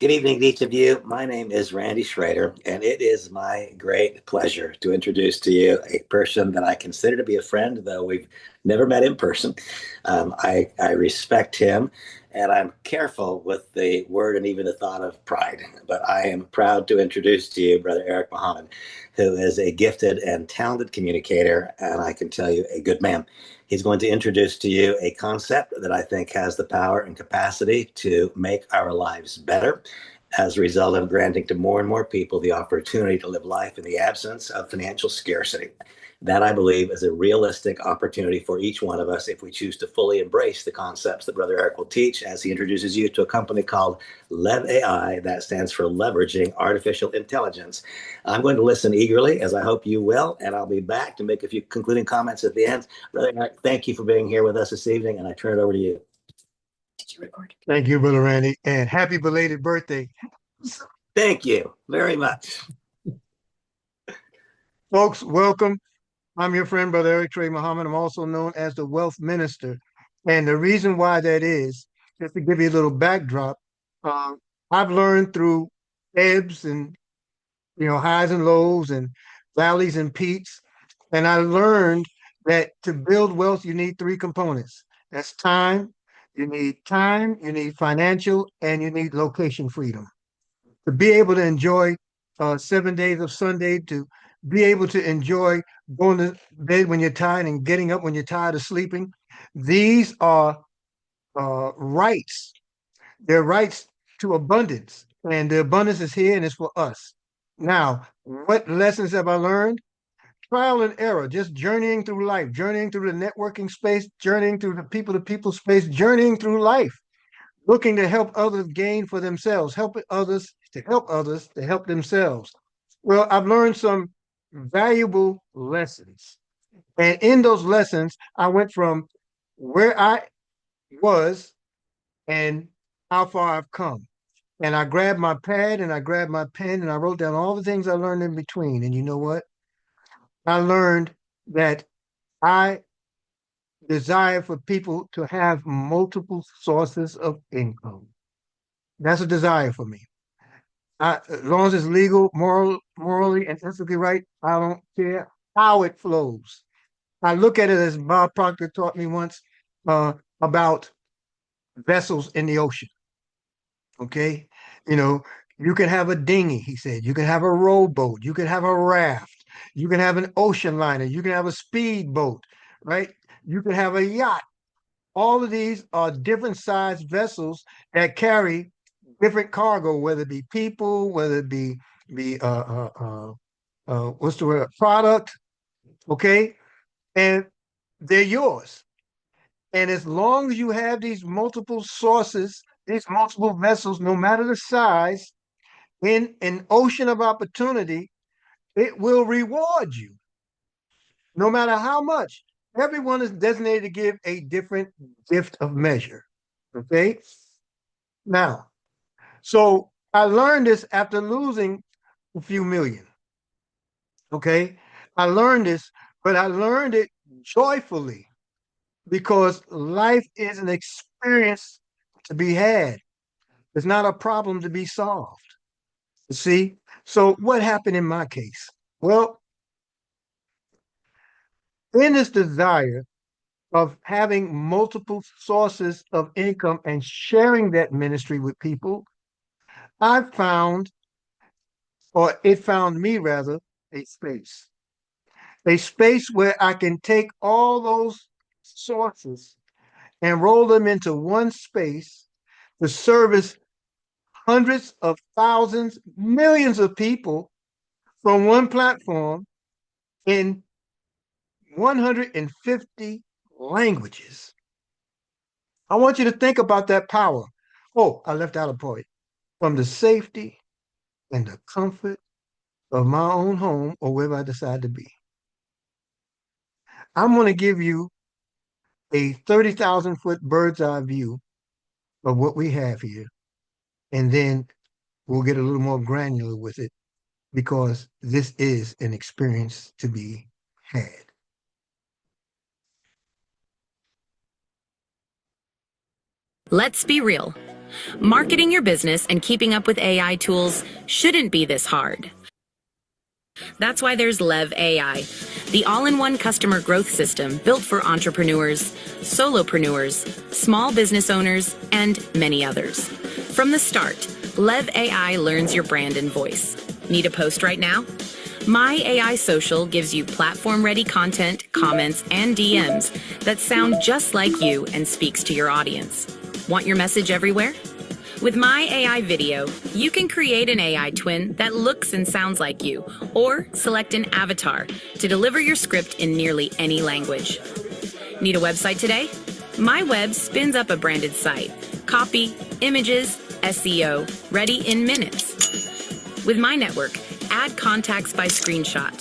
Good evening to each of you. My name is Randy Shroeder, and it is my great pleasure to introduce to you a person that I consider to be a friend, though we've never met in person. I respect him, and I'm careful with the word and even the thought of pride. But I am proud to introduce to you Brother Eric Muhammad, who is a gifted and talented communicator, and I can tell you a good man. He's going to introduce to you a concept that I think has the power and capacity to make our lives better as a result of granting to more and more people the opportunity to live life in the absence of financial scarcity. That, I believe, is a realistic opportunity for each one of us if we choose to fully embrace the concepts that Brother Eric will teach as he introduces you to a company called LevAI, that stands for Leveraging Artificial Intelligence. I'm going to listen eagerly, as I hope you will, and I'll be back to make a few concluding comments at the end. Brother Eric, thank you for being here with us this evening, and I turn it over to you. Did you record? Thank you, Brother Randy, and happy belated birthday. Thank you very much. Folks, welcome. I'm your friend, Brother Eric Trey Muhammad. I'm also known as the Wealth Minister. And the reason why that is, just to give you a little backdrop, uh, I've learned through ebbs and highs and lows and valleys and peaks. And I learned that to build wealth, you need three components. That's time, you need financial, and you need location freedom. To be able to enjoy 7 days of Sunday, to be able to enjoy going to bed when you're tired and getting up when you're tired of sleeping. These are rights. They're rights to abundance. And the abundance is here and it's for us. Now, what lessons have I learned? Trial and error, just journeying through life, journeying through the networking space, journeying through the people to people space, journeying through life, looking to help others gain for themselves, helping others to help themselves. Well, I've learned some valuable lessons. And in those lessons, I went from where I was and how far I've come. And I grabbed my pad and I grabbed my pen and I wrote down all the things I learned in between. And you know what? I learned that I desire for people to have multiple sources of income. That's a desire for me. As long as it's legal, morally, and ethically right, I don't care how it flows. I look at it as Bob Proctor taught me once about vessels in the ocean. Okay, you know, you can have a dinghy, he said. You can have a rowboat. You can have a raft. You can have an ocean liner. You can have a speedboat, right? You can have a yacht. All of these are different sized vessels that carry different cargo, whether it be people, whether it be what's the word, product, okay, and they're yours. And as long as you have these multiple sources, these multiple vessels, no matter the size, in an ocean of opportunity, it will reward you, no matter how much. Everyone is designated to give a different gift of measure. Okay. Now, so I learned this after losing a few million. Okay. I learned this, but I learned it joyfully because life is an experience to be had. It's not a problem to be solved. You see? So what happened in my case? Well, in this desire of having multiple sources of income and sharing that ministry with people, I found, or it found me rather, a space. A space where I can take all those sources and roll them into one space to service hundreds of thousands, millions of people from one platform in 150 languages. I want you to think about that power. Oh, I left out a point. From the safety and the comfort of my own home or wherever I decide to be. I'm going to give you a 30,000-foot bird's eye view of what we have here. And then we'll get a little more granular with it because this is an experience to be had. Let's be real. Marketing your business and keeping up with AI tools shouldn't be this hard. That's why there's LevAI, the all-in-one customer growth system built for entrepreneurs, solopreneurs, small business owners, and many others. From the start, LevAI learns your brand and voice. Need a post right now? My AI Social gives you platform-ready content, comments, and DMs that sound just like you and speaks to your audience. Want your message everywhere? With My AI Video, you can create an AI twin that looks and sounds like you, or select an avatar to deliver your script in nearly any language. Need a website today? My Web spins up a branded site. Copy, images, SEO, ready in minutes. With My Network, add contacts by screenshot.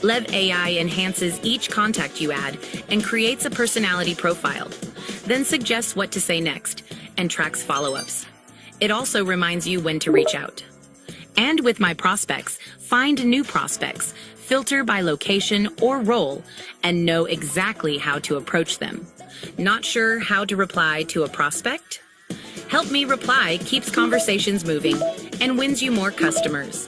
LevAI enhances each contact you add and creates a personality profile, then suggests what to say next and tracks follow-ups. It also reminds you when to reach out. And with My Prospects, find new prospects, filter by location or role, and know exactly how to approach them. Not sure how to reply to a prospect? Help Me Reply keeps conversations moving and wins you more customers.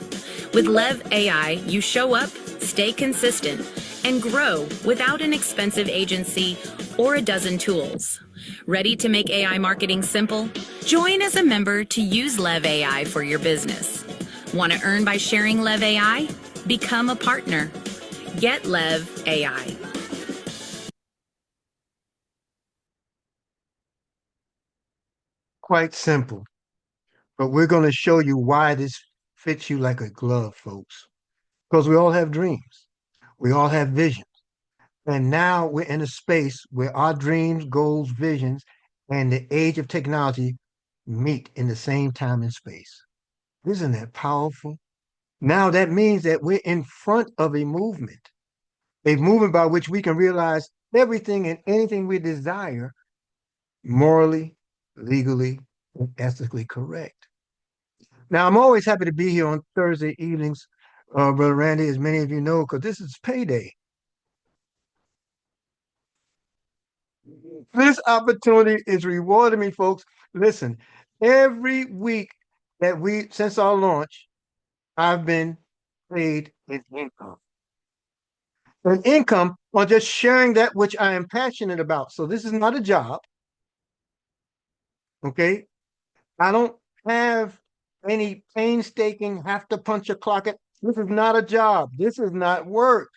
With LevAI, you show up, stay consistent, and grow without an expensive agency or a dozen tools. Ready to make AI marketing simple? Join as a member to use LevAI for your business. Want to earn by sharing LevAI? Become a partner. Get LevAI. Quite simple, but we're going to show you why this fits you like a glove, folks. Because we all have dreams, we all have visions. And now we're in a space where our dreams, goals, visions, and the age of technology meet in the same time and space. Isn't that powerful? Now that means that we're in front of a movement by which we can realize everything and anything we desire morally, legally, and ethically correct. Now, I'm always happy to be here on Thursday evenings, Brother Randy, as many of you know, because this is payday. This opportunity is rewarding me, folks. Listen, every week since our launch, I've been paid in income. An income on just sharing that which I am passionate about. So this is not a job. Okay. I don't have any painstaking, have to punch a clock at. This is not a job. This is not work.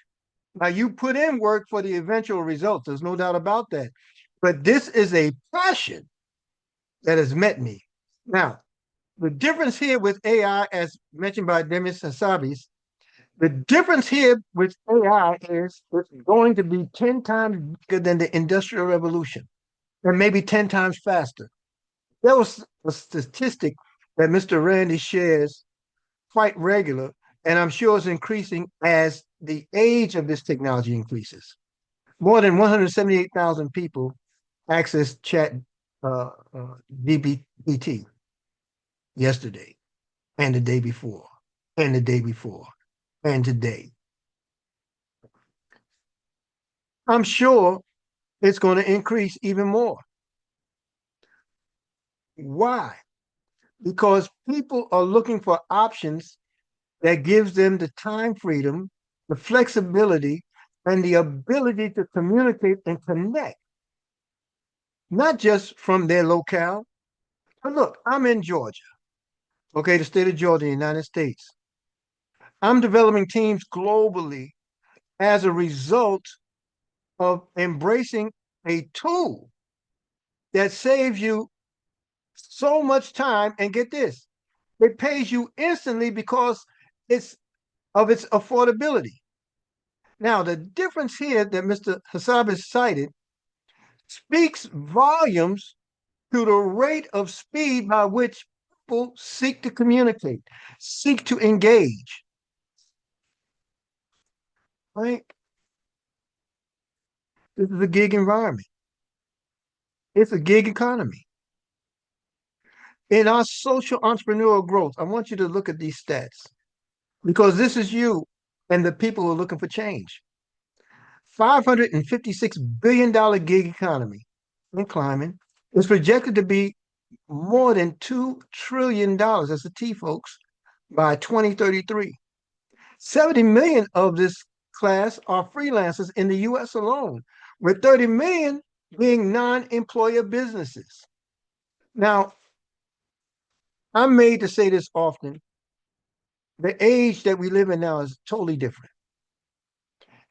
Now you put in work for the eventual results. There's no doubt about that. But this is a passion that has met me. Now, the difference here with AI, as mentioned by Demis Hassabis, the difference here with AI is it's going to be 10 times bigger than the Industrial Revolution, and maybe 10 times faster. That was a statistic that Mr. Randy shares quite regular, and I'm sure it's increasing as the age of this technology increases. More than 178,000 people access chat GPT yesterday, and the day before, and the day before, and today. I'm sure it's going to increase even more. Why? Because people are looking for options that gives them the time freedom, the flexibility, and the ability to communicate and connect, not just from their locale. But look, I'm in Georgia, okay, the state of Georgia, the United States. I'm developing teams globally as a result of embracing a tool that saves you so much time. And get this, it pays you instantly because it's of its affordability. Now, the difference here that Mr. Hassab has cited speaks volumes to the rate of speed by which people seek to communicate, seek to engage. Right? This is a gig environment. It's a gig economy. In our social entrepreneurial growth, I want you to look at these stats because this is you and the people who are looking for change. $556 billion gig economy and climbing is projected to be more than $2 trillion, that's a T, folks, by 2033. 70 million of this class are freelancers in the US alone, with 30 million being non-employer businesses. Now, I'm made to say this often. The age that we live in now is totally different.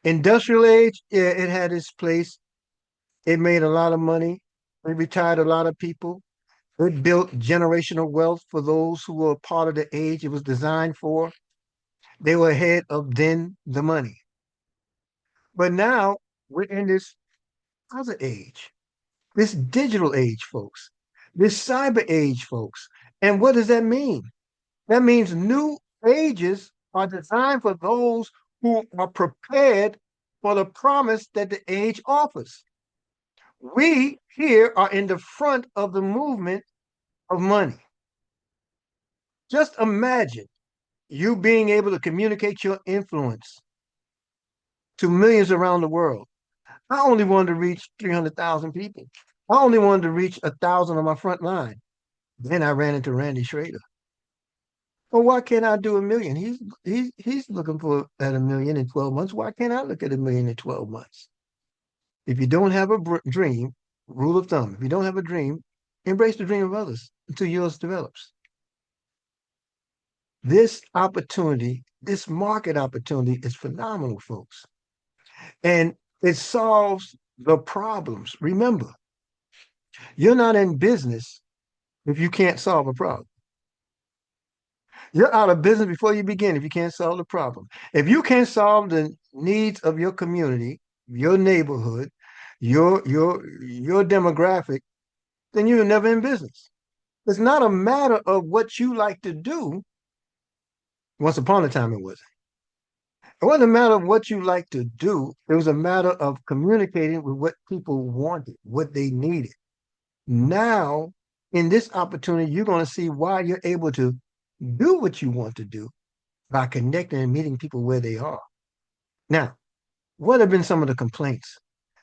Industrial age, yeah, it had its place. It made a lot of money. It retired a lot of people. It built generational wealth for those who were part of the age it was designed for. They were ahead of then the money. But now we're in this other age, this digital age, folks, this cyber age, folks. And what does that mean? That means new ages are designed for those who are prepared for the promise that the age offers. We here are in the front of the movement of money. Just imagine you being able to communicate your influence to millions around the world. I only wanted to reach 300,000 people. I only wanted to reach 1,000 on my front line. Then I ran into Randy Schrader. Well, why can't I do a million? He's looking for at a million in 12 months. Why can't I look at a million in 12 months? If you don't have a dream, rule of thumb, if you don't have a dream, embrace the dream of others until yours develops. This opportunity, this market opportunity is phenomenal, folks. And it solves the problems. Remember, you're not in business if you can't solve a problem. You're out of business before you begin if you can't solve the problem. If you can't solve the needs of your community, your neighborhood, your demographic, then you're never in business. It's not a matter of what you like to do. Once upon a time, it wasn't. It wasn't a matter of what you like to do. It was a matter of communicating with what people wanted, what they needed. Now, in this opportunity, you're going to see why you're able to do what you want to do by connecting and meeting people where they are. Now, what have been some of the complaints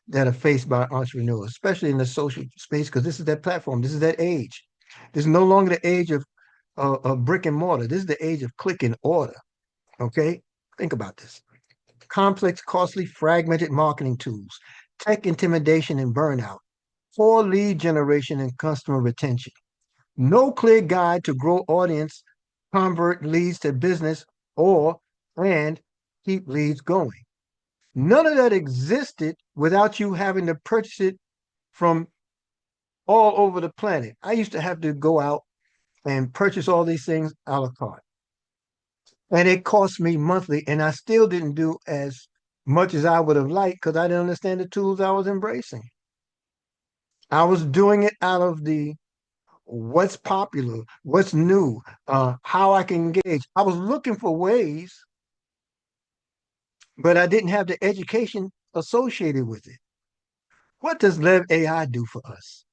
that are faced by entrepreneurs, especially in the social space? Because this is that platform, this is that age. This is no longer the age of brick and mortar. This is the age of click and order. Okay, think about this: complex, costly, fragmented marketing tools, tech intimidation and burnout, poor lead generation and customer retention, no clear guide to grow audience, convert leads to business, and keep leads going. None of that existed without you having to purchase it from all over the planet. I used to have to go out and purchase all these things a la carte. And it cost me monthly, and I still didn't do as much as I would have liked because I didn't understand the tools I was embracing. I was doing it out of the what's popular, what's new, how I can engage. I was looking for ways, but I didn't have the education associated with it. What does LevAI do for us?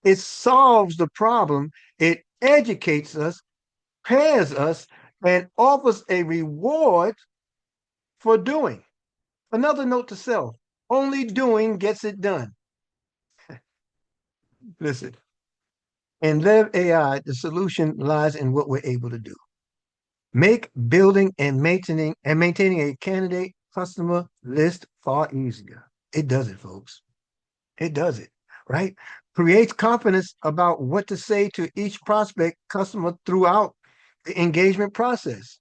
It solves the problem, it educates us, pairs us, and offers a reward for doing. Another note to self: only doing gets it done. Listen, in LevAI, the solution lies in what we're able to do. Make building and maintaining a candidate customer list far easier. It does it, folks. It does it, right? Creates confidence about what to say to each prospect customer throughout the engagement process.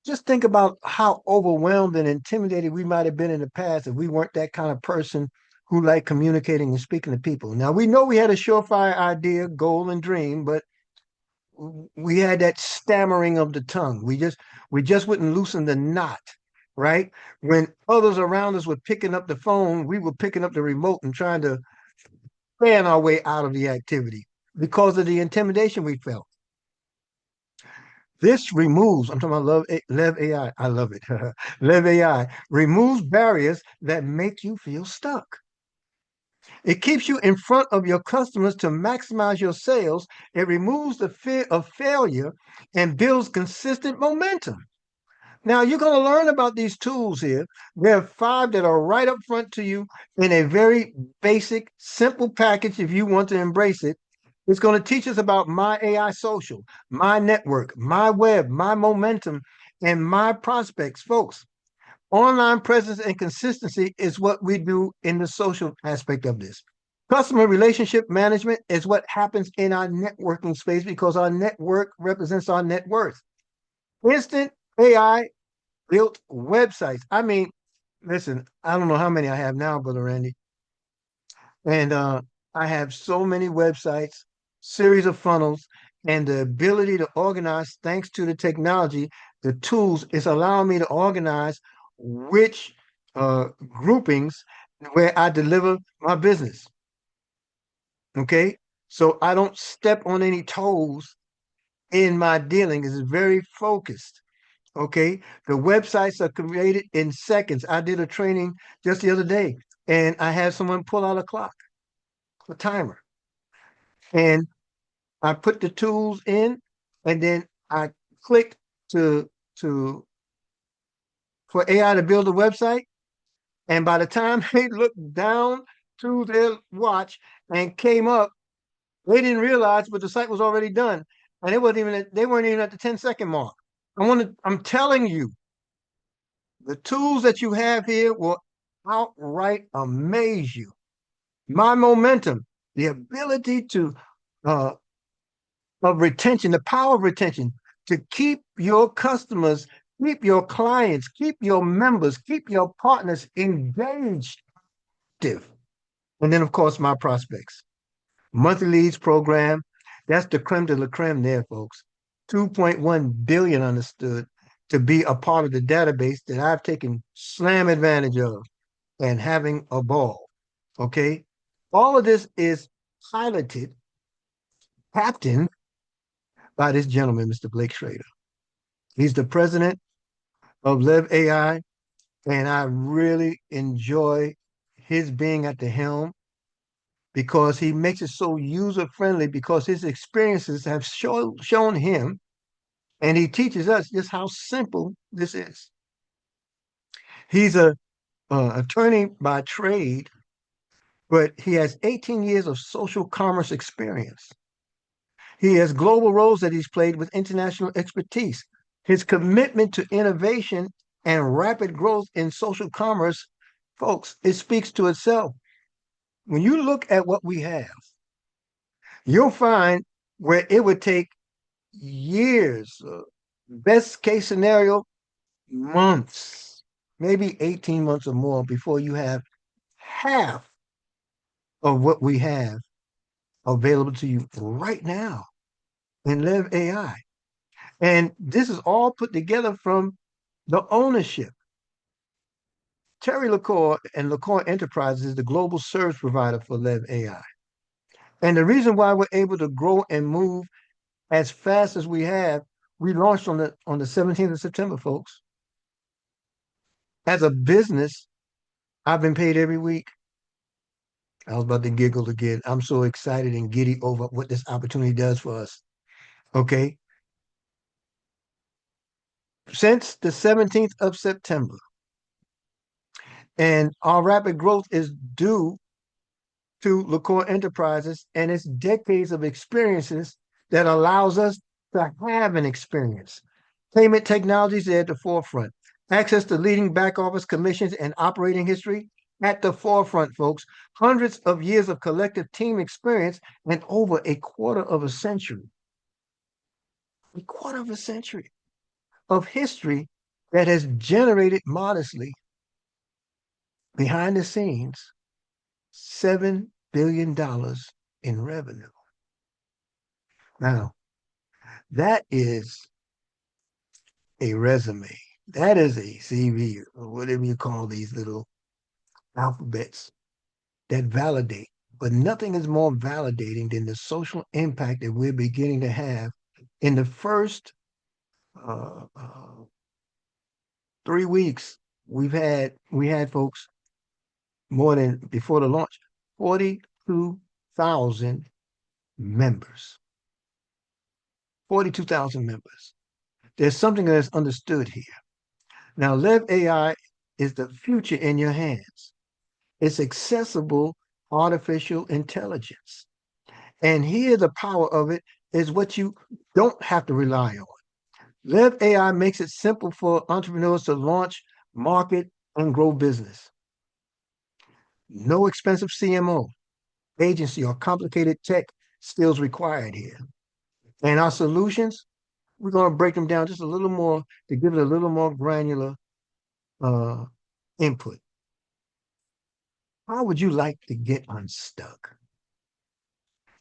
Just think about how overwhelmed and intimidated we might have been in the past if we weren't that kind of person who liked communicating and speaking to people. Now, we know we had a surefire idea, goal, and dream, but we had that stammering of the tongue. We just wouldn't loosen the knot, right? When others around us were picking up the phone, we were picking up the remote and trying to fan our way out of the activity because of the intimidation we felt. This removes, I'm talking about LevAI, I love it. LevAI removes barriers that make you feel stuck. It keeps you in front of your customers to maximize your sales. It removes the fear of failure and builds consistent momentum. Now, you're going to learn about these tools here. There are 5 that are right up front to you in a very basic, simple package if you want to embrace it. It's going to teach us about my AI social, my network, my web, my momentum, and my prospects. Folks, online presence and consistency is what we do in the social aspect of this. Customer relationship management is what happens in our networking space because our network represents our net worth. Instant AI built websites. I mean, listen, I don't know how many I have now, Brother Randy. And I have so many websites, series of funnels, and the ability to organize, thanks to the technology, the tools is allowing me to organize which groupings where I deliver my business. Okay. So I don't step on any toes in my dealing. It's very focused. Okay. The websites are created in seconds. I did a training just the other day and I had someone pull out a clock, a timer, and I put the tools in and then I clicked to to for AI to build a website. And by the time they looked down to their watch and came up, they didn't realize, but the site was already done. And it wasn't even they weren't even at the 10-second mark. I'm telling you, the tools that you have here will outright amaze you. My momentum, the ability to uh, of retention, the power of retention, to keep your customers, keep your clients, keep your members, keep your partners engaged. And then, of course, my prospects. Monthly leads program, that's the creme de la creme there, folks. 2.1 billion understood to be a part of the database that I've taken slam advantage of and having a ball. Okay. All of this is piloted, captained by this gentleman, Mr. Blake Shroeder. He's the president of LevAI, and I really enjoy his being at the helm because he makes it so user friendly because his experiences have shown him, and he teaches us just how simple this is. He's a attorney by trade, but he has 18 years of social commerce experience. He has global roles that he's played with international expertise. His commitment to innovation and rapid growth in social commerce, folks, it speaks to itself. When you look at what we have, you'll find where it would take years, best case scenario, months, maybe 18 months or more before you have half of what we have available to you right now in LevAI. And this is all put together from the ownership. Terry LaCour and LaCour Enterprises is the global service provider for LevAI. And the reason why we're able to grow and move as fast as we have, we launched on the 17th of September, folks. As a business, I've been paid every week. I was about to giggle again. I'm so excited and giddy over what this opportunity does for us. Okay. Since the 17th of September, and our rapid growth is due to LaCour Enterprises and its decades of experiences that allows us to have an experience. Payment technologies are at the forefront. Access to leading back office commissions and operating history at the forefront, folks. Hundreds of years of collective team experience and over a quarter of a century. A quarter of a century of history that has generated modestly behind the scenes $7 billion in revenue. Now, that is a resume. That is a CV, or whatever you call these little alphabets that validate. But nothing is more validating than the social impact that we're beginning to have in the first 3 weeks. We had folks more than before the launch, 42,000 members. 42,000 members. There's something that's understood here. Now, LevAI is the future in your hands. It's accessible artificial intelligence. And here the power of it is what you don't have to rely on. LevAI makes it simple for entrepreneurs to launch, market, and grow business. No expensive CMO, agency, or complicated tech skills required here. And our solutions, we're going to break them down just a little more to give it a little more granular uh, input. How would you like to get unstuck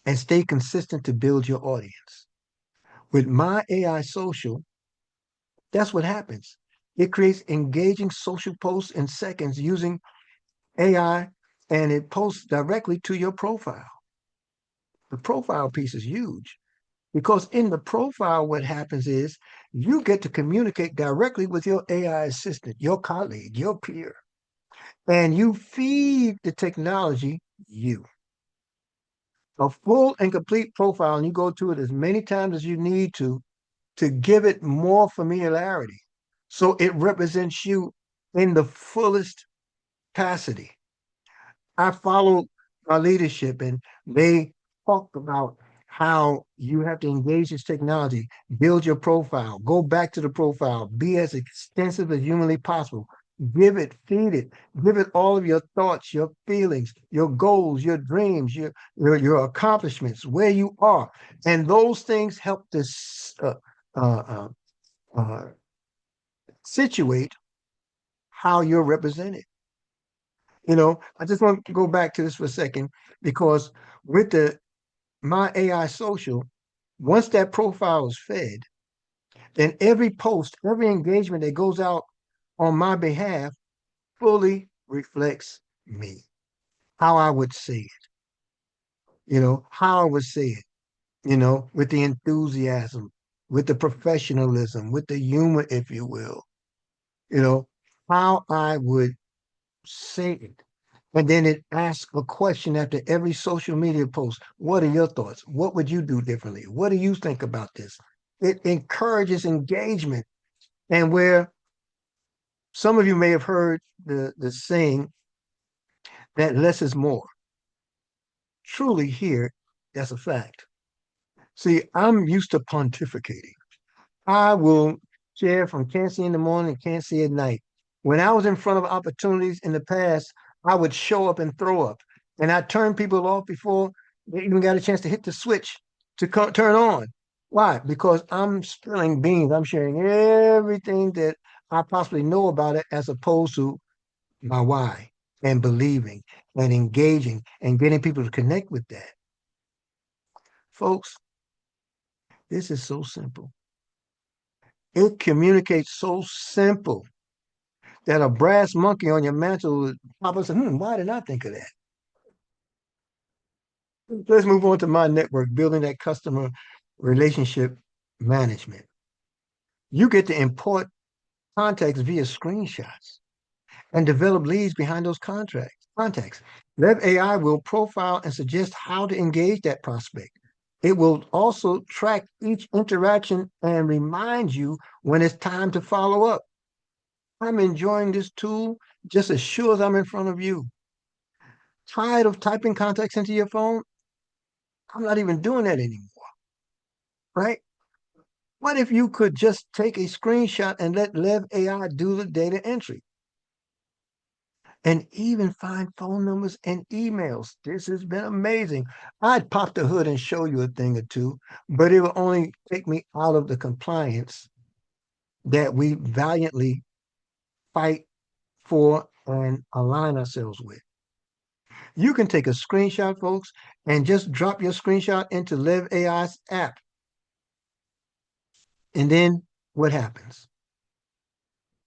and stay consistent to build your audience? With my AI social, that's what happens. It creates engaging social posts in seconds using AI, and it posts directly to your profile. The profile piece is huge because in the profile, what happens is you get to communicate directly with your AI assistant, your colleague, your peer, and you feed the technology you. A full and complete profile, and you go to it as many times as you need to give it more familiarity. So it represents you in the fullest capacity. I follow my leadership and they talk about how you have to engage this technology, build your profile, go back to the profile, be as extensive as humanly possible. Give it, feed it, give it all of your thoughts, your feelings, your goals, your dreams, your accomplishments, where you are. And those things help to uh, uh, situate how you're represented. I just want to go back to this for a second because with the my AI social, once that profile is fed, then every post, every engagement that goes out on my behalf fully reflects me, how I would say it, how I would say it, with the enthusiasm, with the professionalism, with the humor, if you will, you know, how I would say it. And then it asks a question after every social media post. What are your thoughts? What would you do differently? What do you think about this? It encourages engagement. And where some of you may have heard the saying that less is more. Truly here, that's a fact. See, I'm used to pontificating. I will share from can't see in the morning and can't see at night. When I was in front of opportunities in the past, I would show up and throw up. And I turned people off before they even got a chance to hit the switch to turn on. Why? Because I'm spilling beans. I'm sharing everything that I possibly know about it as opposed to my why and believing and engaging and getting people to connect with that. Folks, this is so simple. It communicates so simple that a brass monkey on your mantle would pop up and say, why did I think of that? Let's move on to my network, building that customer relationship management. You get to import contacts via screenshots and develop leads behind those contacts. LevAI will profile and suggest how to engage that prospect. It will also track each interaction and remind you when it's time to follow up. I'm enjoying this tool just as sure as I'm in front of you. Tired of typing contacts into your phone? I'm not even doing that anymore, right? What if you could just take a screenshot and let LevAI do the data entry? And even find phone numbers and emails. This has been amazing. I'd pop the hood and show you a thing or two, but it will only take me out of the compliance that we valiantly fight for and align ourselves with. You can take a screenshot, folks, and just drop your screenshot into LevAI's app. And then what happens?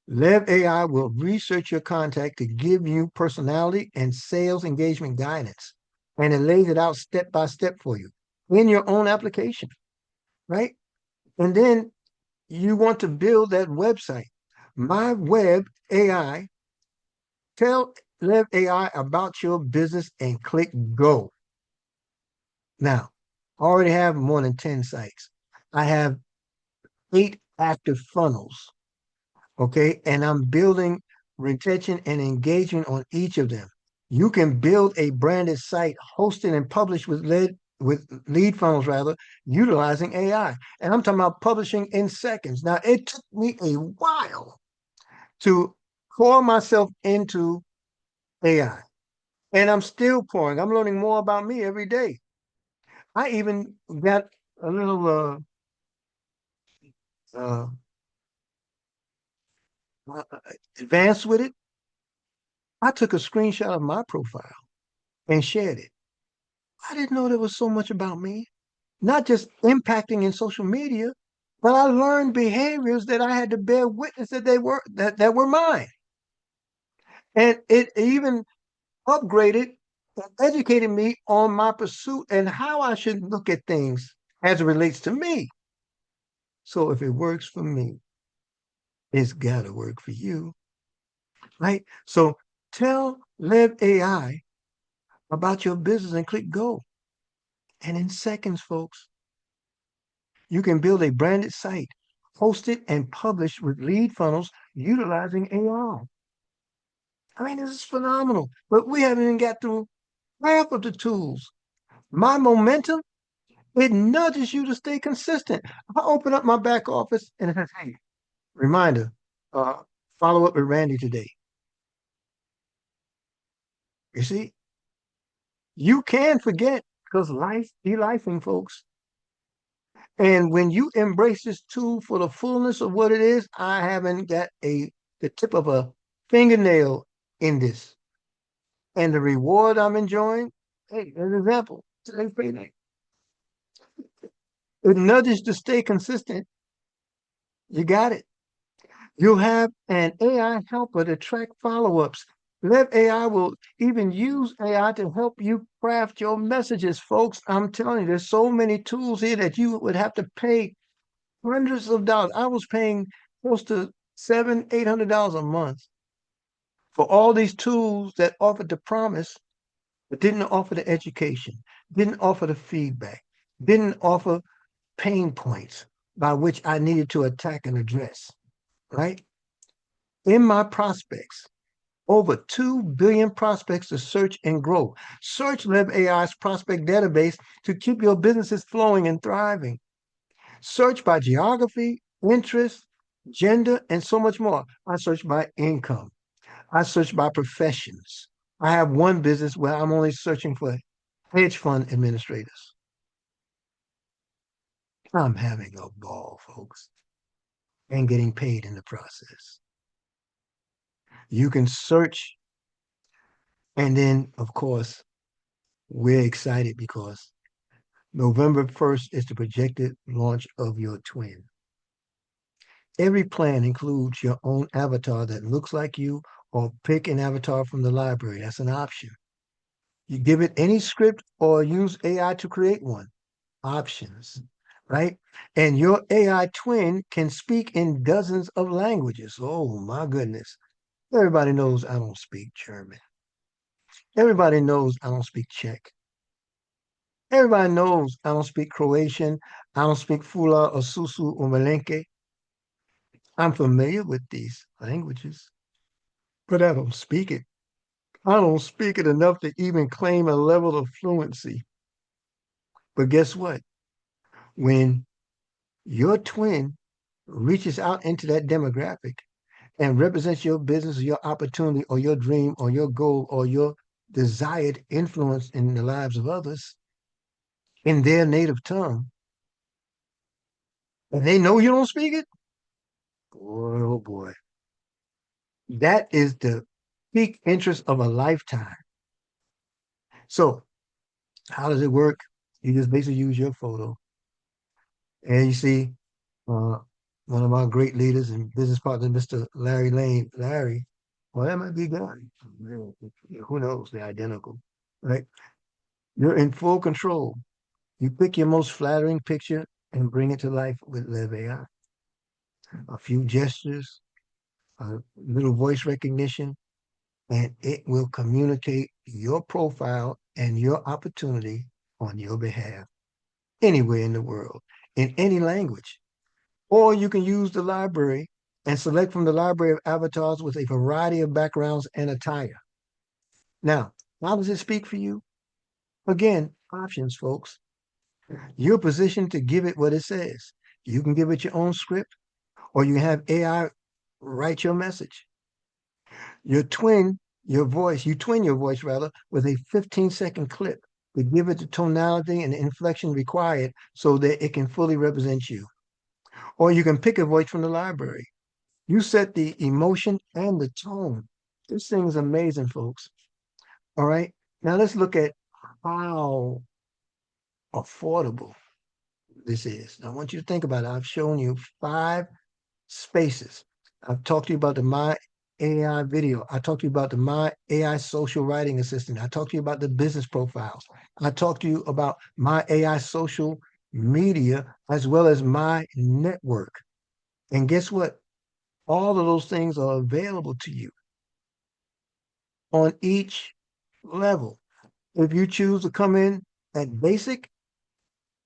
LevAI will research your contact to give you personality and sales engagement guidance. And it lays it out step by step for you in your own application, right? And then you want to build that website. My Web AI, tell LevAI about your business and click go. Now, I already have more than 10 sites. I have 8 active funnels. Okay. And I'm building retention and engagement on each of them. You can build a branded site hosted and published with with lead funnels rather, utilizing AI. And I'm talking about publishing in seconds. Now, it took me a while to pour myself into AI. And I'm still pouring. I'm learning more about me every day. I even got a little uh, advanced with it. I took a screenshot of my profile and shared it. I didn't know there was so much about me, not just impacting in social media, but I learned behaviors that I had to bear witness that that were mine. And it even upgraded and educated me on my pursuit and how I should look at things as it relates to me. So if it works for me, it's gotta work for you, right? So tell LevAI about your business and click go. And in seconds, folks, you can build a branded site, host it, and publish with lead funnels utilizing AI. I mean, this is phenomenal, but we haven't even got through half of the tools. My momentum, it nudges you to stay consistent. I open up my back office and it says, hey, reminder, uh, follow up with Randy today. You see, you can forget because life be lifing, folks. And when you embrace this tool for the fullness of what it is, I haven't got the tip of a fingernail in this. And the reward I'm enjoying, hey, as an example, today's payday. It nudges to stay consistent. You got it. You'll have an AI helper to track follow-ups. LevAI will even use AI to help you craft your messages, folks. I'm telling you, there's so many tools here that you would have to pay hundreds of dollars. I was paying close to $700-800 a month for all these tools that offered the promise, but didn't offer the education, didn't offer the feedback, didn't offer pain points by which I needed to attack and address, right? In my prospects, over 2 billion prospects to search and grow. Search LevAI's prospect database to keep your businesses flowing and thriving. Search by geography, interest, gender, and so much more. I search by income. I search by professions. I have one business where I'm only searching for hedge fund administrators. I'm having a ball, folks, and getting paid in the process. You can search, and then, of course, we're excited because November 1st is the projected launch of your twin. Every plan includes your own avatar that looks like you, or pick an avatar from the library. That's an option. You give it any script or use AI to create one. Options, right? And your AI twin can speak in dozens of languages. Oh my goodness. Everybody knows I don't speak German. Everybody knows I don't speak Czech. Everybody knows I don't speak Croatian. I don't speak Fula or Susu or Malenke. I'm familiar with these languages, but I don't speak it. I don't speak it enough to even claim a level of fluency. But guess what? When your twin reaches out into that demographic and represents your business or your opportunity or your dream or your goal or your desired influence in the lives of others in their native tongue, and they know you don't speak it, boy, oh boy, that is the peak interest of a lifetime. So, how does it work? You just basically use your photo, and you see uh, one of our great leaders and business partners, Mr. Larry Lane. Larry, well, that might be God. Who knows? They're identical, right? You're in full control. You pick your most flattering picture and bring it to life with LevAI. A few gestures, a little voice recognition, and it will communicate your profile and your opportunity on your behalf anywhere in the world, in any language. Or you can use the library and select from the library of avatars with a variety of backgrounds and attire. Now, how does it speak for you? Again, options, folks. You're positioned to give it what it says. You can give it your own script, or you can have AI write your message. You twin you twin your voice rather, with a 15-second clip to give it the tonality and the inflection required so that it can fully represent you. Or you can pick a voice from the library. You set the emotion and the tone. This thing is amazing, folks. All right. Now let's look at how affordable this is. I want you to think about it. I've shown you 5 spaces. I've talked to you about the My AI video. I talked to you about the My AI social writing assistant. I talked to you about the business profiles. I talked to you about My AI social media as well as my network. And guess what? All of those things are available to you on each level. If you choose to come in at basic,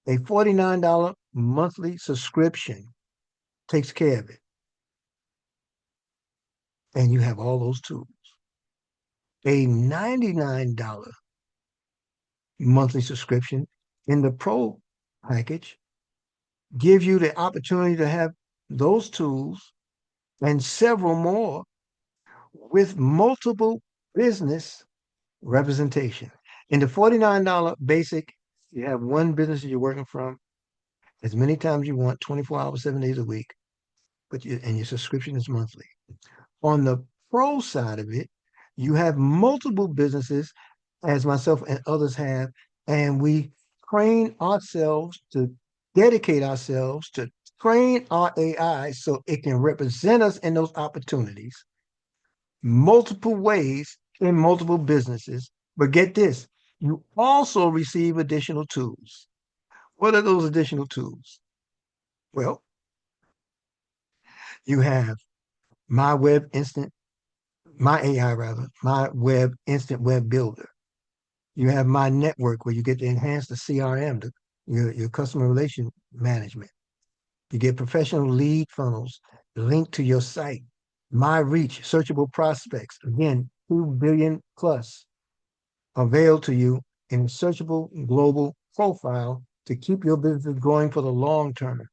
a $49 monthly subscription takes care of it. And you have all those tools. A $99 monthly subscription in the Pro package gives you the opportunity to have those tools and several more with multiple business representation. In the $49 basic, you have one business that you're working from as many times you want, 24 hours, 7 days a week, and your subscription is monthly. On the Pro side of it, you have multiple businesses, as myself and others have, and we train ourselves to dedicate ourselves to train our AI so it can represent us in those opportunities multiple ways in multiple businesses. But get this, you also receive additional tools. What are those additional tools? Well, you have my web instant, my AI rather, my web instant web builder. You have my network where you get to enhance the CRM, your customer relation management. You get professional lead funnels linked to your site. My reach, searchable prospects, again, 2 billion plus available to you in a searchable global profile to keep your business going for the long term,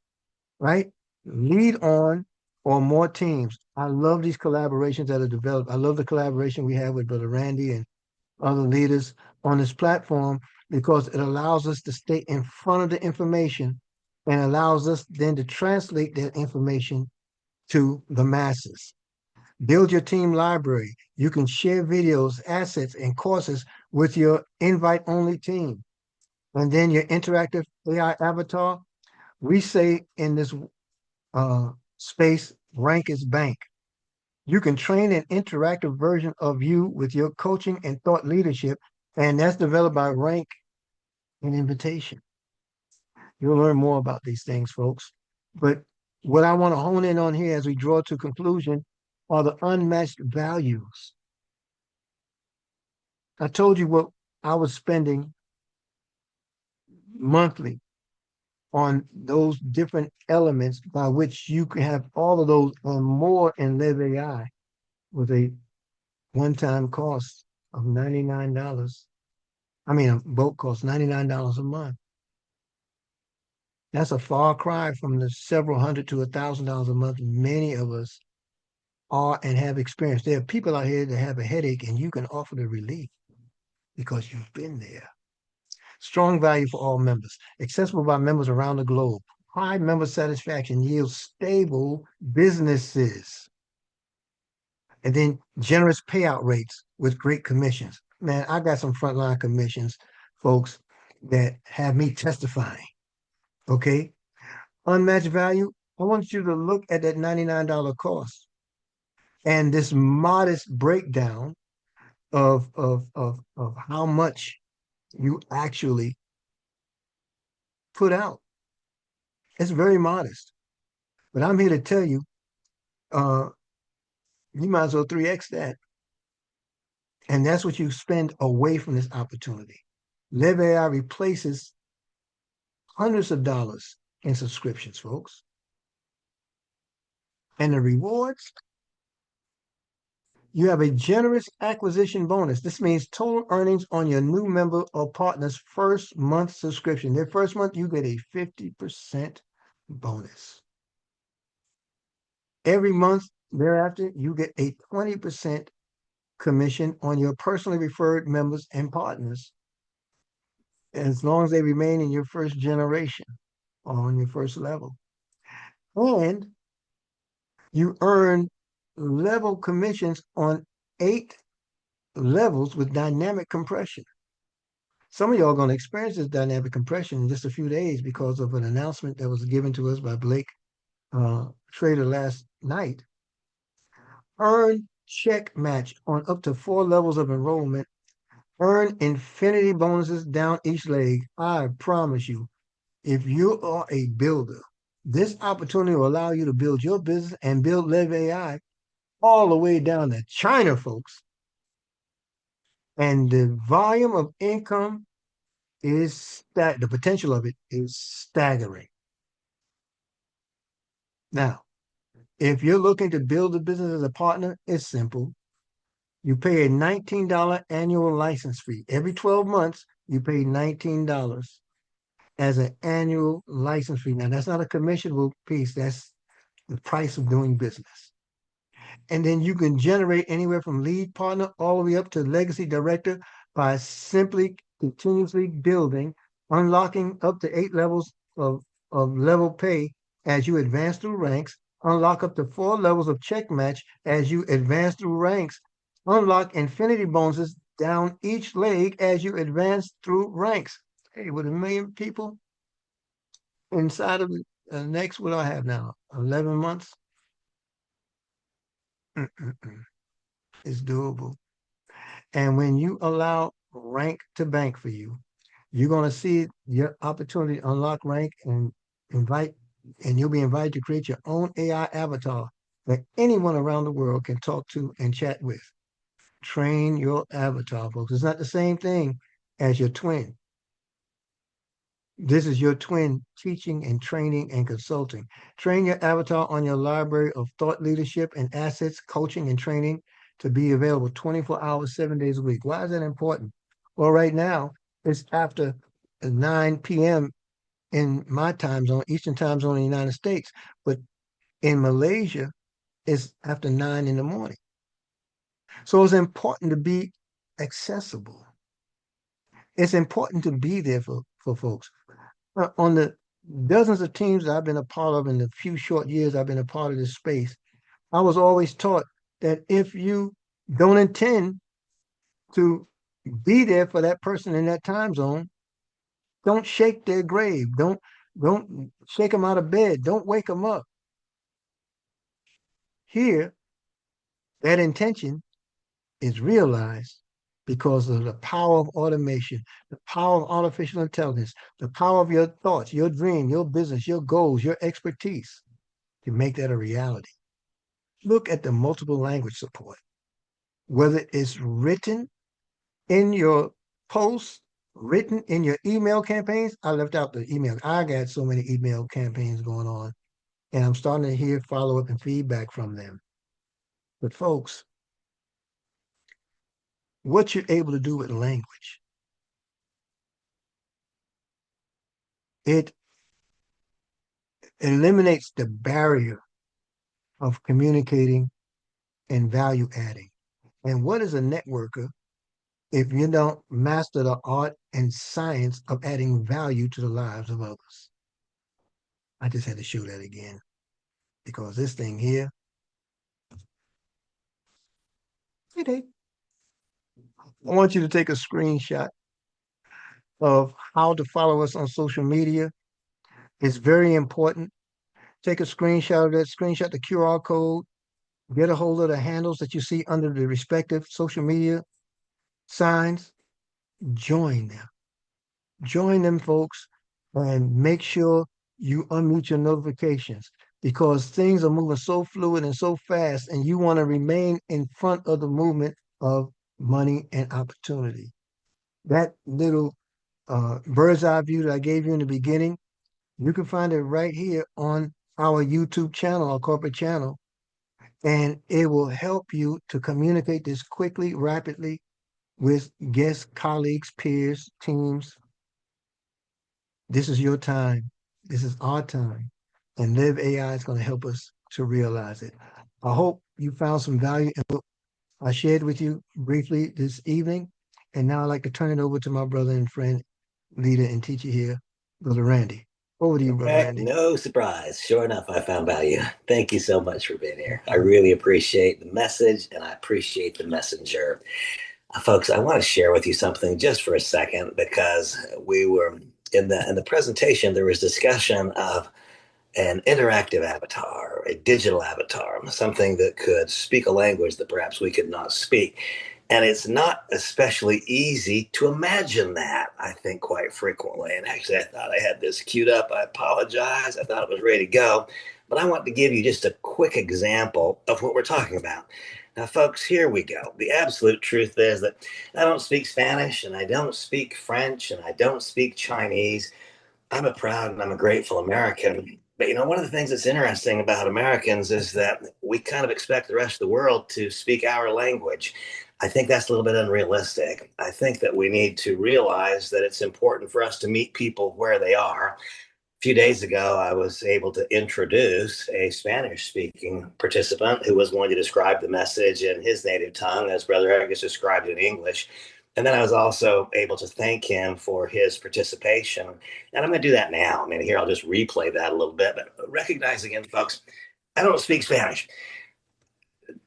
right? Lead on or more teams. I love these collaborations that are developed. I love the collaboration we have with Brother Randy and other leaders on this platform because it allows us to stay in front of the information and allows us then to translate that information to the masses. Build your team library. You can share videos, assets, and courses with your invite-only team. And then your interactive AI avatar, we say in this space, rank is bank. You can train an interactive version of you with your coaching and thought leadership, and that's developed by Rank and Invitation. You'll learn more about these things, folks. But what I want to hone in on here as we draw to conclusion are the unmatched values. I told you what I was spending monthly on those different elements by which you can have all of those and more in LevAI with a one-time cost of $99. I mean, a boat costs $99 a month. That's a far cry from the several hundred to $1,000 a month many of us are and have experienced. There are people out here that have a headache and you can offer the relief because you've been there. Strong value for all members, accessible by members around the globe. High member satisfaction yields stable businesses. And then generous payout rates with great commissions. Man, I got some frontline commissions, folks, that have me testifying. Okay. Unmatched value. I want you to look at that $99 cost and this modest breakdown of how much you actually put out. It's very modest. But I'm here to tell you, you might as well 3x that. And that's what you spend away from this opportunity. LevAI replaces hundreds of dollars in subscriptions, folks. And the rewards, You have a generous acquisition bonus. This means total earnings on your new member or partner's first month subscription. Their first month, you get a 50% bonus. Every month thereafter, you get a 20% commission on your personally referred members and partners, as long as they remain in your first generation or on your first level. And you earn level commissions on 8 levels with dynamic compression. Some of y'all are going to experience this dynamic compression in just a few days because of an announcement that was given to us by Blake Shroeder last night. Earn check match on up to 4 levels of enrollment. Earn infinity bonuses down each leg. I promise you, if you are a builder, this opportunity will allow you to build your business and build LevAI all the way down to China, folks. And the volume of income is that the potential of it is staggering. Now, if you're looking to build a business as a partner, it's simple. You pay a $19 annual license fee. Every 12 months, you pay $19 as an annual license fee. Now, that's not a commissionable piece. That's the price of doing business. And then you can generate anywhere from lead partner all the way up to legacy director by simply continuously building, unlocking up to 8 levels of level pay as you advance through ranks, unlock up to 4 levels of check match as you advance through ranks, unlock infinity bonuses down each leg as you advance through ranks. Hey, with 1 million people inside of the next, what do I have now? 11 months? It's doable. And when you allow rank to bank for you, you're going to see your opportunity to unlock rank and you'll be invited to create your own AI avatar that anyone around the world can talk to and chat with. Train your avatar, folks. It's not the same thing as your twin. This is your twin teaching and training and consulting. Train your avatar on your library of thought leadership and assets, coaching and training to be available 24 hours, 7 days a week. Why is that important? Well, right now, it's after 9 p.m. in my time zone, Eastern time zone in the United States. But in Malaysia, it's after 9 in the morning. So it's important to be accessible. It's important to be there for folks. On the dozens of teams that I've been a part of in the few short years I've been a part of this space, I was always taught that if you don't intend to be there for that person in that time zone, don't shake their grave. Don't shake them out of bed. Don't wake them up. Here, that intention is realized because of the power of automation, the power of artificial intelligence, the power of your thoughts, your dream, your business, your goals, your expertise to make that a reality. Look at the multiple language support, whether it's written in your posts, written in your email campaigns. I left out the email. I got so many email campaigns going on, and I'm starting to hear follow-up and feedback from them. But folks, what you're able to do with language, it eliminates the barrier of communicating and value adding. And what is a networker if you don't master the art and science of adding value to the lives of others? I just had to show that again because this thing here, I want you to take a screenshot of how to follow us on social media. It's very important. Take a screenshot of that, screenshot the QR code, get a hold of the handles that you see under the respective social media signs, join them. Join them, folks, and make sure you unmute your notifications because things are moving so fluid and so fast, and you want to remain in front of the movement of money and opportunity. That little bird's eye view that I gave you in the beginning, you can find it right here on our YouTube channel, our corporate channel. and it will help you to communicate this quickly, rapidly with guests, colleagues, peers, teams. This is your time. This is our time. And Live AI is going to help us to realize it. I hope you found some value in what I shared with you briefly this evening. And now I'd like to turn it over to my brother and friend, leader and teacher here, Brother Randy. Over to you, Brother Right, Randy. no surprise. Sure enough, I found value. Thank you so much for being here. I really appreciate the message and I appreciate the messenger. Folks, I want to share with you something just for a second because we were in the presentation there was discussion of an interactive avatar, a digital avatar, something that could speak a language that perhaps we could not speak. And it's not especially easy to imagine that, I think, quite frequently. And actually, I thought I had this queued up. I apologize. I thought it was ready to go. But I want to give you just a quick example of what we're talking about. Now, folks, here we go. The absolute truth is that I don't speak Spanish and I don't speak French and I don't speak Chinese. I'm a proud and I'm a grateful American. But one of the things that's interesting about Americans is that we kind of expect the rest of the world to speak our language. I think that's a little bit unrealistic. I think that we need to realize that it's important for us to meet people where they are. A few days ago, I was able to introduce a Spanish speaking participant who was going to describe the message in his native tongue, as Brother Agus described it in English. And then I was also able to thank him for his participation. And I'm going to do that now. I mean, here I'll just replay that a little bit. But recognize again, folks, I don't speak Spanish.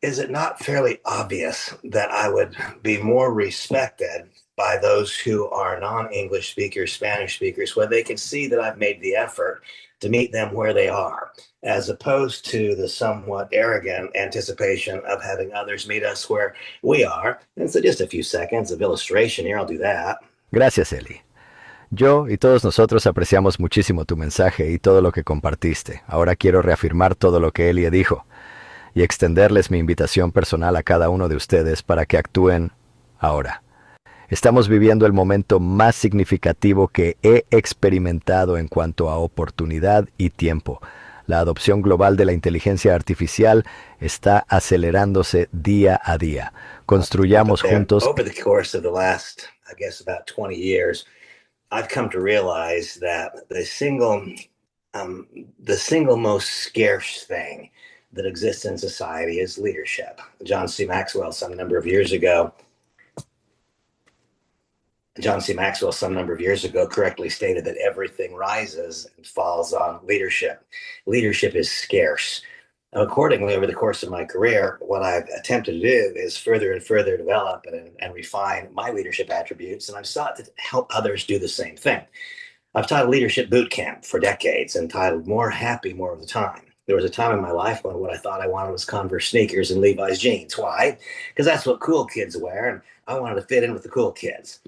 Is it not fairly obvious that I would be more respected by those who are non-English speakers, Spanish speakers, when they can see that I've made the effort to meet them where they are, as opposed to the somewhat arrogant anticipation of having others meet us where we are? And so just a few seconds of illustration here, I'll do that. Gracias, Eli. Yo y todos nosotros apreciamos muchísimo tu mensaje y todo lo que compartiste. Ahora quiero reafirmar todo lo que Eli dijo y extenderles mi invitación personal a cada uno de ustedes para que actúen ahora. Estamos viviendo el momento más significativo que he experimentado en cuanto a oportunidad y tiempo. La adopción global de la inteligencia artificial está acelerándose día a día. Construyamos juntos. Over the course of the last, I guess, about 20 years, I've come to realize that the single most scarce thing that exists in society is leadership. John C. Maxwell, some number of years ago, correctly stated that everything rises and falls on leadership. Leadership is scarce. Accordingly, over the course of my career, what I've attempted to do is further and further develop and refine my leadership attributes, and I've sought to help others do the same thing. I've taught a leadership boot camp for decades entitled More Happy More of the Time. There was a time in my life when what I thought I wanted was Converse sneakers and Levi's jeans. Why? Because that's what cool kids wear, and I wanted to fit in with the cool kids.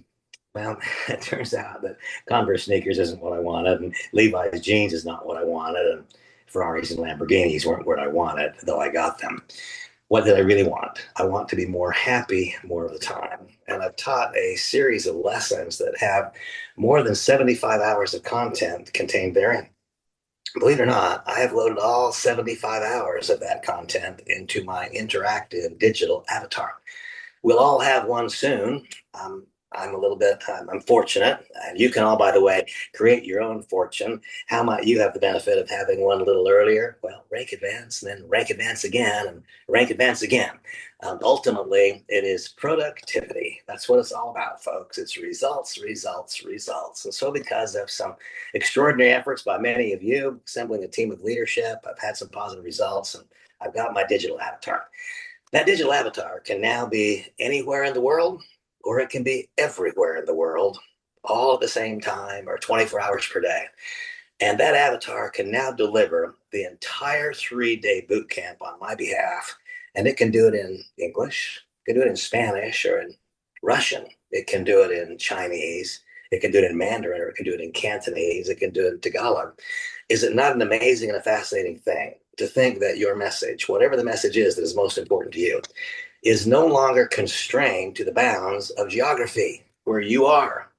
Well, it turns out that Converse sneakers isn't what I wanted, and Levi's jeans is not what I wanted, and Ferraris and Lamborghinis weren't what I wanted, though I got them. What did I really want? I want to be more happy more of the time. And I've taught a series of lessons that have more than 75 hours of content contained therein. Believe it or not, I have loaded all 75 hours of that content into my interactive digital avatar. We'll all have one soon. I'm fortunate. And you can all, by the way, create your own fortune. How might you have the benefit of having one a little earlier? Well, rank advance, and then rank advance again, and rank advance again. Ultimately, it is productivity. That's what it's all about, folks. It's results, results, results. And so because of some extraordinary efforts by many of you, assembling a team of leadership, I've had some positive results, and I've got my digital avatar. That digital avatar can now be anywhere in the world, or it can be everywhere in the world, all at the same time, or 24 hours per day. And that avatar can now deliver the entire 3-day boot camp on my behalf. And it can do it in English, it can do it in Spanish or in Russian, it can do it in Chinese, it can do it in Mandarin, or it can do it in Cantonese, it can do it in Tagalog. Is it not an amazing and a fascinating thing to think that your message, whatever the message is that is most important to you, is no longer constrained to the bounds of geography, where you are,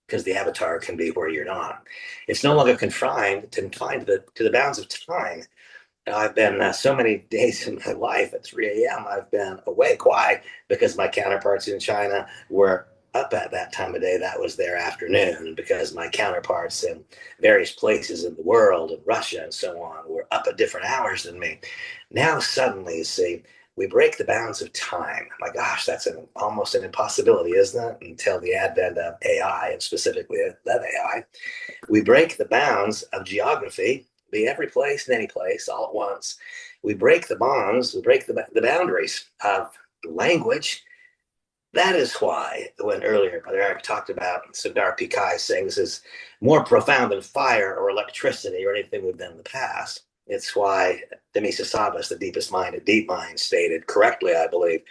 because the avatar can be where you're not. It's no longer confined to the bounds of time, I've been so many days in my life at 3 a.m. I've been awake. Why? Because my counterparts in China were up at that time of day. That was their afternoon. Because my counterparts in various places in the world, in Russia and so on, were up at different hours than me. Now, suddenly, you see, we break the bounds of time. My gosh, that's almost an impossibility, isn't it? Until the advent of AI, and specifically LevAI. We break the bounds of geography, be every place and any place all at once. We break the bonds, we break the boundaries of language. That is why, when earlier Brother Eric talked about Sundar Pichai saying this is more profound than fire or electricity or anything we've done in the past, it's why Demis Hassabis, the deepest mind of deep mind, stated correctly, I believe,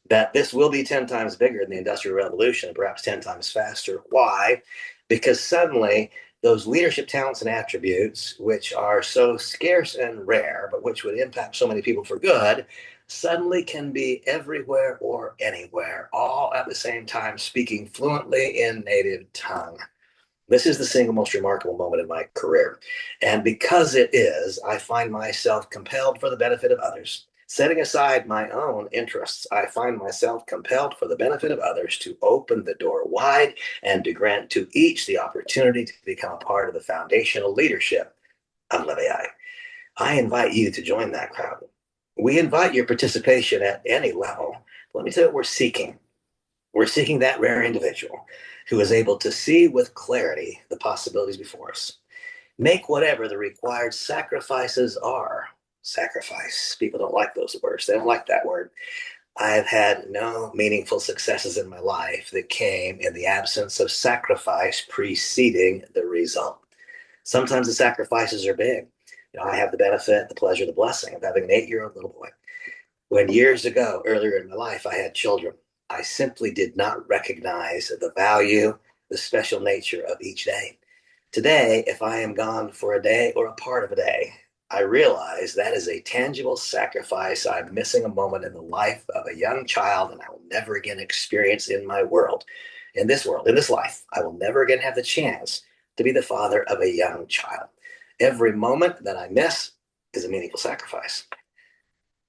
that this will be 10 times bigger than the Industrial Revolution, perhaps 10 times faster. Why? Because suddenly those leadership talents and attributes, which are so scarce and rare, but which would impact so many people for good, suddenly can be everywhere or anywhere, all at the same time, speaking fluently in native tongue. This is the single most remarkable moment in my career. And because it is, I find myself compelled for the benefit of others. Setting aside my own interests, I find myself compelled for the benefit of others to open the door wide and to grant to each the opportunity to become a part of the foundational leadership of LevAI. I invite you to join that crowd. We invite your participation at any level. Let me tell you what we're seeking. We're seeking that rare individual who is able to see with clarity the possibilities before us. Make whatever the required sacrifices are. Sacrifice. People don't like those words. They don't like that word. I've had no meaningful successes in my life that came in the absence of sacrifice preceding the result. Sometimes the sacrifices are big. I have the benefit, the pleasure, the blessing of having an 8-year-old little boy. When years ago, earlier in my life, I had children, I simply did not recognize the value, the special nature of each day. Today, if I am gone for a day or a part of a day, I realize that is a tangible sacrifice. I'm missing a moment in the life of a young child, and I will never again experience in my world, in this life. I will never again have the chance to be the father of a young child. Every moment that I miss is a meaningful sacrifice.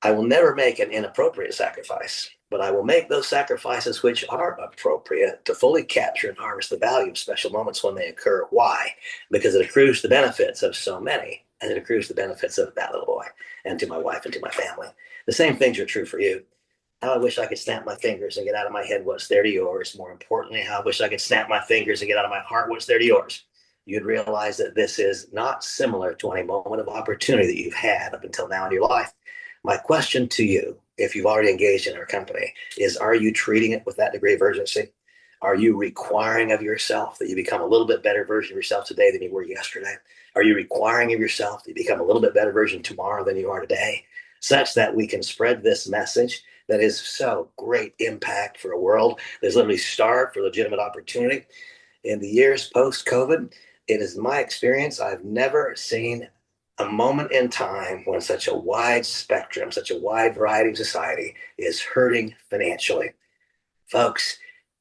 I will never make an inappropriate sacrifice, but I will make those sacrifices which are appropriate to fully capture and harvest the value of special moments when they occur. Why? Because it accrues the benefits of so many, and it accrues the benefits of that little boy, and to my wife, and to my family. The same things are true for you. How I wish I could snap my fingers and get out of my head what's there to yours. More importantly, how I wish I could snap my fingers and get out of my heart what's there to yours. You'd realize that this is not similar to any moment of opportunity that you've had up until now in your life. My question to you, if you've already engaged in our company, is are you treating it with that degree of urgency? Are you requiring of yourself that you become a little bit better version of yourself today than you were yesterday? Are you requiring of yourself that you become a little bit better version tomorrow than you are today? Such that we can spread this message that is so great impact for a world that's literally starved for legitimate opportunity. In the years post-COVID, it is my experience, I've never seen a moment in time when such a wide spectrum, such a wide variety of society is hurting financially. Folks,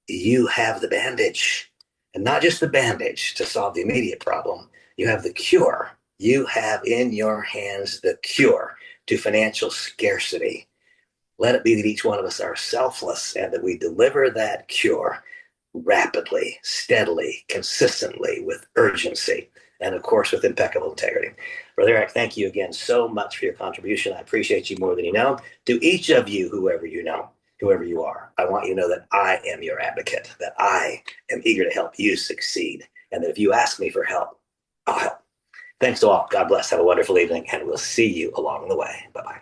you have the bandage, and not just the bandage to solve the immediate problem. You have the cure. You have in your hands the cure to financial scarcity. Let it be that each one of us are selfless and that we deliver that cure rapidly, steadily, consistently, with urgency, and of course, with impeccable integrity. Brother Eric, thank you again so much for your contribution. I appreciate you more than you know. To each of you, whoever you know, whoever you are, I want you to know that I am your advocate, that I am eager to help you succeed, and that if you ask me for help, I'll help. Thanks to all. God bless. Have a wonderful evening, and we'll see you along the way. Bye-bye.